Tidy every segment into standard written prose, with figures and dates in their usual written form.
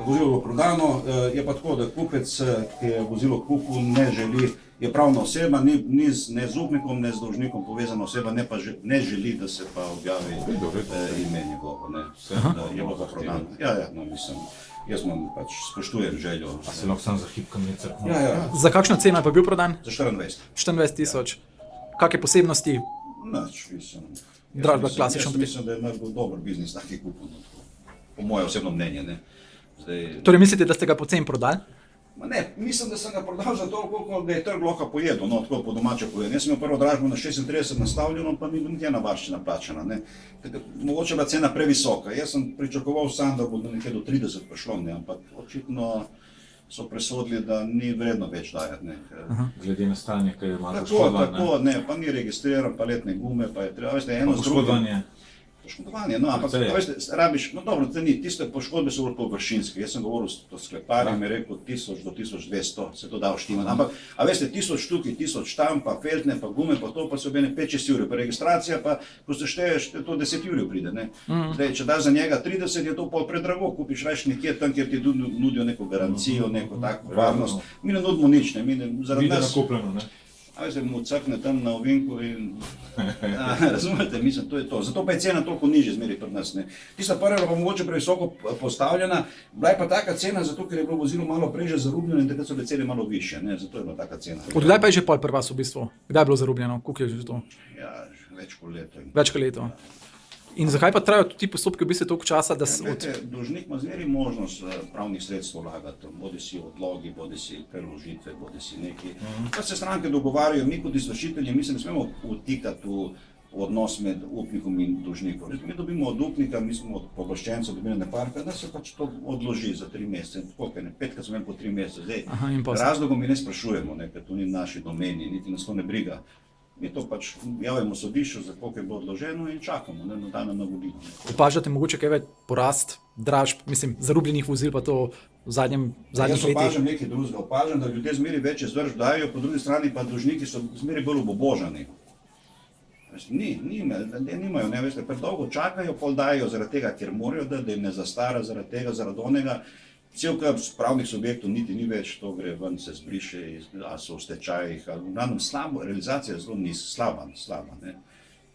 vozilo bilo prodano, je pa tako, da kupec, ki je vozilo kupil, ne želi, je pravna oseba, ni ne z upnikom, ne z dolžnikom povezana oseba, ne želi, da se pa objavi ime njegovo, ne, da je bilo pa prodano. Ja, no, mislim, jaz pač spoštujem željo. A se lahko sam za hip kamnice? Ja. Za kakšno ceno je pa bil prodan? Za 24. 24 000. Kakšne posebnosti? Nič, mislim. Dražba klasično. Jaz mislim, da je naredil dober biznis taki kupil, po moje osebno mnenje, ne. Zdaj, Torej mislite, da ste ga poceni prodali? ma ne, mislim, da sem ga prodal za to, koliko ga je trg lahko pojedel, no, tako po domače pojedel. Jaz sem imel prvo dražbo na 36 nastavljeno, pa ni niti ena varščina plačana, ne. Tako, mogoče je bila cena previsoka. Jaz sem pričakoval sam, da bo nekje do 30 prišlo, ne, ampak očitno so presodili, da ni vredno več dajati, ne. Glede na stanje, ki je malo poškodovan, Tako, ne, pa ni registriran, paletne gume, pa je treba, veste, eno z drugim. Poškodovanje, no, ampak veste, rabiš, no dobro, tiste poškodbe so bolj površinske. Jaz sem govoril s skleparjem, je rekel 1000 do 1200, se to da vštimati. Ampak, a veste, 1000 štuk, 1000 štamp, pa feltne, pa gume, pa to, pa so bene 5-6 jurjev, pa registracija, pa ko se šteješ, to 10 jurjev pride, ne. Zdaj, če daš za njega 30, je to pol predrago, kupiš rajš nekje tam, kjer ti nudijo neko garancijo, neko tako varnost. Mi ne nudimo nič, ne, zaradi nas... nakupljeno, ne? A veste, mu crkne tam na ovinku in... razumete, mislim, to je to. Zato pa je cena toliko nižja zmeri pri nas, ne. Tista prva pa mogoče previsoko postavljena, bila je pa taka cena, zato ker je bilo vozilo malo prej že zarubljeno in takrat so bile cene malo višje, ne, zato je bila taka cena. Odkdaj pa je že pol pri vas v bistvu? Kdaj je bilo zarubljeno? Koliko je že to? Ja, več kot leto. Več kot leto. In zakaj pa trajajo ti postopki v bistvu toliko časa, da se... Dolžnik ima zmeri možnost pravnih sredstev vlagati, bodi si odlogi, bodi si preložitve, bodi si neki. Pa se stranke dogovarjajo, mi kot izvršitelji, mi se ne smemo vtikati v odnos med upnikom in dolžnikom. Mi dobimo od upnika, mi smo od pooblaščencev dobili neparka, da se pač to odloži za 3 mesece. Koliko je, ne, 5krat smo imeli po 3 mesece. Zdaj, razlogom mi ne sprašujemo, ne, ker to ni naši domeni, niti nas to ne briga. Mi to pač javimo sodišču, za koliko je bilo odloženo in čakamo, ne, na dano navodilo. Opažate mogoče kaj več porast dražb, mislim, zarubljenih vozil pa to v zadnjih letih? Jaz opažam nekaj drugega, opažam, da ljudje zmeri več izvršb dajo, po drugi strani pa dolžniki so zmeri bolj obubožani. Nimajo, ne, veste, predolgo čakajo, pol dajo zaradi tega, ker morajo dati, da jim ne zastara zaradi tega, zaradi onega. Cel kup pravnih subjektov niti ni več, to gre ven, se zbriše, a so v stečajih, ali v glavnem slabo, realizacija je zelo slaba, ne.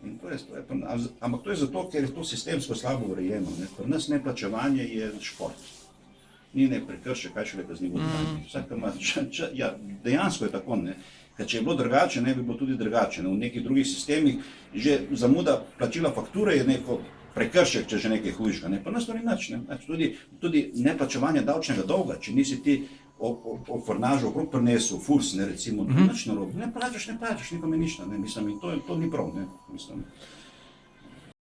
In to je, ampak to je zato, ker je to sistemsko slabo urejeno, ne. Pri nas neplačevanje je šport. Ni ne prekršek, kaj šele kaznivo dejanje. Vsak ima, ja, dejansko je tako, ne. Ker če je bilo drugače, ne bi bilo tudi drugače. V nekih drugih sistemih že zamuda plačila fakture je neko prekršek, če že nekaj hujšega, ne, pa nas to ni nič, ne, tudi neplačevanje davčnega dolga, če nisi ti o fornažu okrog prinesel, furs, ne, recimo, nič narobe, ne plačaš, nikome nič, ne, mislim, in to ni prav, ne, mislim.